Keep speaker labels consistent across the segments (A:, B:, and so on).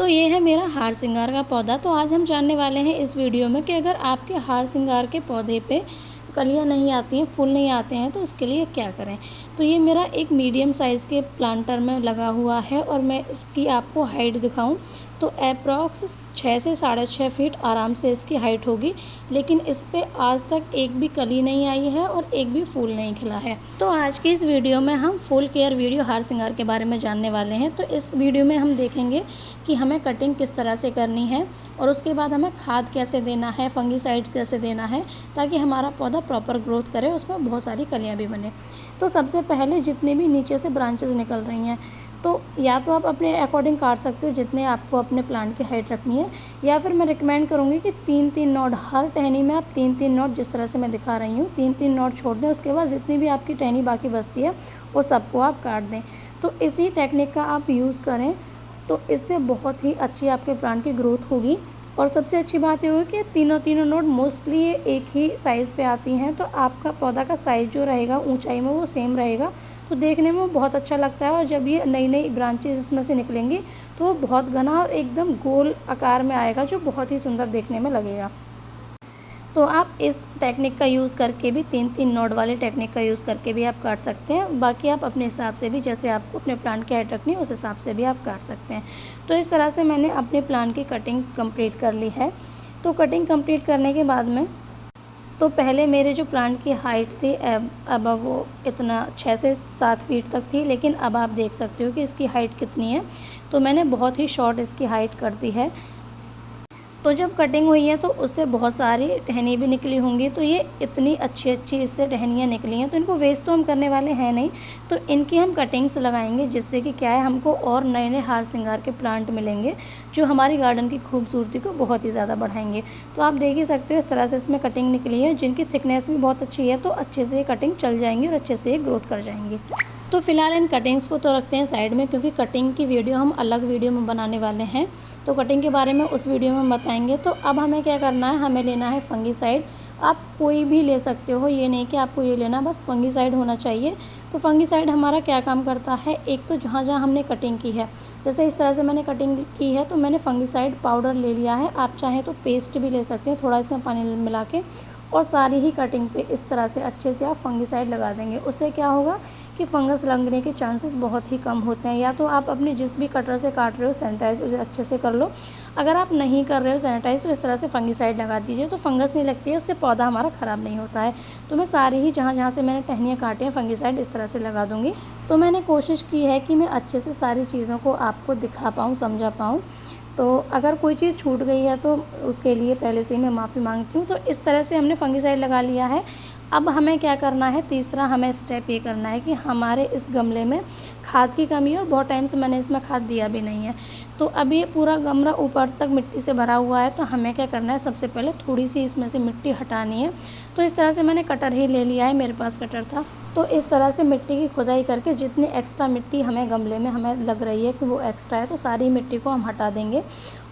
A: तो ये है मेरा हार सिंगार का पौधा। तो आज हम जानने वाले हैं इस वीडियो में कि अगर आपके हार सिंगार के पौधे पे कलियां नहीं आती हैं, फूल नहीं आते हैं, तो उसके लिए क्या करें। तो ये मेरा एक मीडियम साइज़ के प्लांटर में लगा हुआ है और मैं इसकी आपको हाइट दिखाऊं तो अप्रॉक्स 6 से 6.5 फीट आराम से इसकी हाइट होगी। लेकिन इस पे आज तक एक भी कली नहीं आई है और एक भी फूल नहीं खिला है। तो आज की इस वीडियो में हम फुल केयर वीडियो हार सिंगार के बारे में जानने वाले हैं। तो इस वीडियो में हम देखेंगे कि हमें कटिंग किस तरह से करनी है और उसके बाद हमें खाद कैसे देना है, फंगीसाइड्स कैसे देना है, ताकि हमारा पौधा प्रॉपर ग्रोथ करे, उसमें बहुत सारी कलियाँ भी बने। तो सबसे पहले जितने भी नीचे से ब्रांचेस निकल रही हैं, तो या तो आप अपने अकॉर्डिंग काट सकते हो जितने आपको अपने प्लांट की हाइट रखनी है, या फिर मैं रिकमेंड करूँगी कि 3-3 नोड हर टहनी में आप 3-3 नोड जिस तरह से मैं दिखा रही हूँ 3-3 नोड छोड़ दें। उसके बाद जितनी भी आपकी टहनी बाकी बचती है वो सबको आप काट दें। तो इसी टेक्निक का आप यूज़ करें तो इससे बहुत ही अच्छी आपके प्लांट की ग्रोथ होगी। और सबसे अच्छी बात ये होगी कि तीनों नोड मोस्टली ये एक ही साइज़ पे आती हैं, तो आपका पौधा का साइज़ जो रहेगा ऊंचाई में वो सेम रहेगा। तो देखने में वो बहुत अच्छा लगता है और जब ये नई नई ब्रांचेस इसमें से निकलेंगी तो वो बहुत घना और एकदम गोल आकार में आएगा, जो बहुत ही सुंदर देखने में लगेगा। तो आप इस टेक्निक का यूज़ करके भी 3-3 नोड वाले टेक्निक का यूज़ करके भी आप काट सकते हैं। बाकी आप अपने हिसाब से भी, जैसे आपको अपने प्लांट की हाइट रखनी है उस हिसाब से भी आप काट सकते हैं। तो इस तरह से मैंने अपने प्लांट की कटिंग कंप्लीट कर ली है। तो कटिंग कंप्लीट करने के बाद में तो पहले मेरे जो प्लांट की हाइट थी अब वो इतना 6 से 7 फीट तक थी, लेकिन अब आप देख सकते हो कि इसकी हाइट कितनी है। तो मैंने बहुत ही शॉर्ट इसकी हाइट कर दी है। तो जब कटिंग हुई है तो उससे बहुत सारी टहनी भी निकली होंगी। तो ये इतनी अच्छी इससे टहनियाँ निकली हैं, तो इनको वेस्ट तो हम करने वाले हैं नहीं, तो इनकी हम कटिंग्स लगाएंगे, जिससे कि क्या है हमको और नए नए हार सिंगार के प्लांट मिलेंगे जो हमारी गार्डन की खूबसूरती को बहुत ही ज़्यादा बढ़ाएंगे। तो आप देख ही सकते हो इस तरह से इसमें कटिंग निकली है, जिनकी थिकनेस भी बहुत अच्छी है, तो अच्छे से ये कटिंग चल जाएंगी और अच्छे से ये ग्रोथ कर जाएंगी। तो फिलहाल इन कटिंग्स को तो रखते हैं साइड में, क्योंकि कटिंग की वीडियो हम अलग वीडियो में बनाने वाले हैं। तो कटिंग के बारे में उस वीडियो में हम बताएंगे। तो अब हमें क्या करना है, हमें लेना है फंगीसाइड। आप कोई भी ले सकते हो, ये नहीं कि आपको ये लेना, बस फंगीसाइड होना चाहिए। तो फंगीसाइड हमारा क्या काम करता है, एक तो जहाँ जहाँ हमने कटिंग की है, जैसे इस तरह से मैंने कटिंग की है तो मैंने फंगीसाइड पाउडर ले लिया है। आप चाहें तो पेस्ट भी ले सकते हैं थोड़ा इसमें पानी मिला के, और सारी ही कटिंग पे इस तरह से अच्छे से आप फंगीसाइड लगा देंगे। उससे क्या होगा कि फंगस लगने के चांसेस बहुत ही कम होते हैं। या तो आप अपने जिस भी कटर से काट रहे हो सैनिटाइज उसे अच्छे से कर लो। अगर आप नहीं कर रहे हो सैनिटाइज तो इस तरह से फंगीसाइड लगा दीजिए, तो फंगस नहीं लगती है, उससे पौधा हमारा ख़राब नहीं होता है। तो मैं सारी ही जहाँ जहाँ से मैंने टहनियाँ काटी हैं फंगीसाइड इस तरह से लगा दूँगी। तो मैंने कोशिश की है कि मैं अच्छे से सारी चीज़ों को आपको दिखा पाऊँ, समझा पाऊँ। तो अगर कोई चीज़ छूट गई है तो उसके लिए पहले से ही मैं माफ़ी मांगती हूँ। तो इस तरह से हमने फंगीसाइड लगा लिया है। अब हमें क्या करना है, तीसरा हमें स्टेप ये करना है कि हमारे इस गमले में खाद की कमी है और बहुत टाइम से मैंने इसमें खाद दिया भी नहीं है। तो अब ये पूरा गमला ऊपर तक मिट्टी से भरा हुआ है, तो हमें क्या करना है, सबसे पहले थोड़ी सी इसमें से मिट्टी हटानी है। तो इस तरह से मैंने कटर ही ले लिया है, मेरे पास कटर था। तो इस तरह से मिट्टी की खुदाई करके जितनी एक्स्ट्रा मिट्टी हमें गमले में हमें लग रही है कि वो एक्स्ट्रा है, तो सारी मिट्टी को हम हटा देंगे।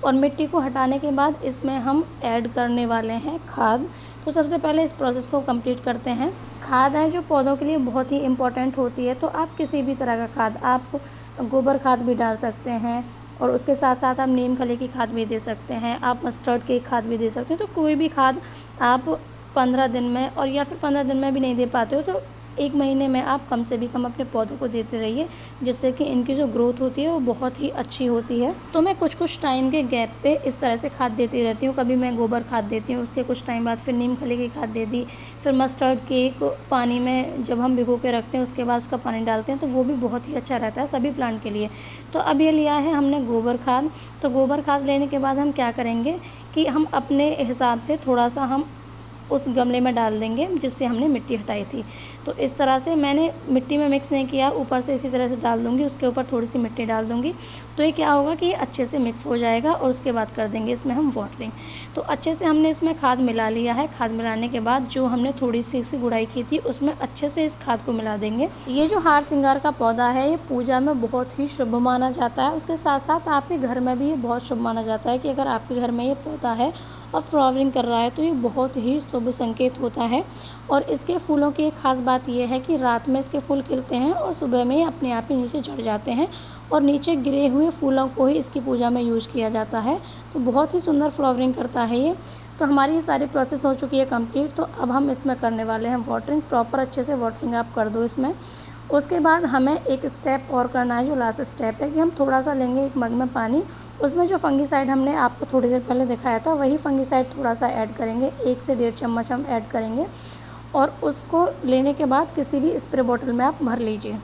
A: और मिट्टी को हटाने के बाद इसमें हम ऐड करने वाले हैं खाद। तो सबसे पहले इस प्रोसेस को कंप्लीट करते हैं। खाद है जो पौधों के लिए बहुत ही इम्पोर्टेंट होती है, तो आप किसी भी तरह का खाद, आप गोबर खाद भी डाल सकते हैं और उसके साथ साथ आप नीम खली की खाद भी दे सकते हैं, आप मस्टर्ड की खाद भी दे सकते हैं। तो कोई भी खाद आप 15 दिन में, और या फिर 15 दिन में भी नहीं दे पाते हो तो 1 महीने में आप कम से भी कम अपने पौधों को देते रहिए, जिससे कि इनकी जो ग्रोथ होती है वो बहुत ही अच्छी होती है। तो मैं कुछ टाइम के गैप पे इस तरह से खाद देती रहती हूँ। कभी मैं गोबर खाद देती हूँ, उसके कुछ टाइम बाद फिर नीम खली की खाद दे दी, फिर मस्टर्ड केक पानी में जब हम भिगो के रखते हैं उसके बाद उसका पानी डालते हैं, तो वो भी बहुत ही अच्छा रहता है सभी प्लांट के लिए। तो अब ये लिया है हमने गोबर खाद। तो गोबर खाद लेने के बाद हम क्या करेंगे कि हम अपने हिसाब से थोड़ा सा हम उस गमले में डाल देंगे जिससे हमने मिट्टी हटाई थी। तो इस तरह से मैंने मिट्टी में मिक्स नहीं किया, ऊपर से इसी तरह से डाल दूँगी, उसके ऊपर थोड़ी सी मिट्टी डाल दूँगी। तो ये क्या होगा कि ये अच्छे से मिक्स हो जाएगा और उसके बाद कर देंगे इसमें हम वाटरिंग। तो अच्छे से हमने इसमें खाद मिला लिया है। खाद मिलाने के बाद जो हमने थोड़ी सी इसी गुड़ाई की थी उसमें अच्छे से इस खाद को मिला देंगे। ये जो हार सिंगार का पौधा है ये पूजा में बहुत ही शुभ माना जाता है। उसके साथ साथ आपके घर में भी ये बहुत शुभ माना जाता है कि अगर आपके घर में ये पौधा है और फ्लावरिंग कर रहा है तो ये बहुत ही शुभ संकेत होता है। और इसके फूलों की एक ख़ास बात ये है कि रात में इसके फूल खिलते हैं और सुबह में ये अपने आप ही नीचे झड़ जाते हैं और नीचे गिरे हुए फूलों को ही इसकी पूजा में यूज़ किया जाता है। तो बहुत ही सुंदर फ्लावरिंग करता है ये। तो हमारी ये सारी प्रोसेस हो चुकी है कंप्लीट। तो अब हम इसमें करने वाले हैं वाटरिंग। प्रॉपर अच्छे से वाटरिंग आप कर दो इसमें। उसके बाद हमें एक स्टेप और करना है, जो लास्ट स्टेप है कि हम थोड़ा सा लेंगे एक मग में पानी, उसमें जो फंगीसाइड हमने आपको थोड़ी देर पहले दिखाया था वही फंगीसाइड थोड़ा सा ऐड करेंगे, 1 से 1.5 चम्मच हम ऐड करेंगे और उसको लेने के बाद किसी भी स्प्रे बॉटल में आप भर लीजिए।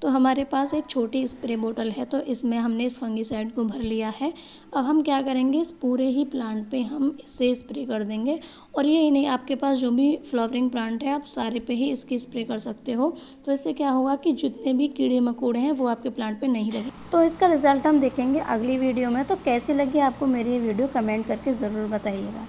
A: तो हमारे पास एक छोटी स्प्रे बोतल है, तो इसमें हमने इस फंगीसाइड को भर लिया है। अब हम क्या करेंगे, इस पूरे ही प्लांट पे हम इससे स्प्रे कर देंगे। और ये ही नहीं, आपके पास जो भी फ्लावरिंग प्लांट है आप सारे पे ही इसकी स्प्रे कर सकते हो। तो इससे क्या होगा कि जितने भी कीड़े मकोड़े हैं वो आपके प्लांट पे नहीं लगे। तो इसका रिजल्ट हम देखेंगे अगली वीडियो में। तो कैसी लगी आपको मेरी ये वीडियो कमेंट करके ज़रूर बताइएगा।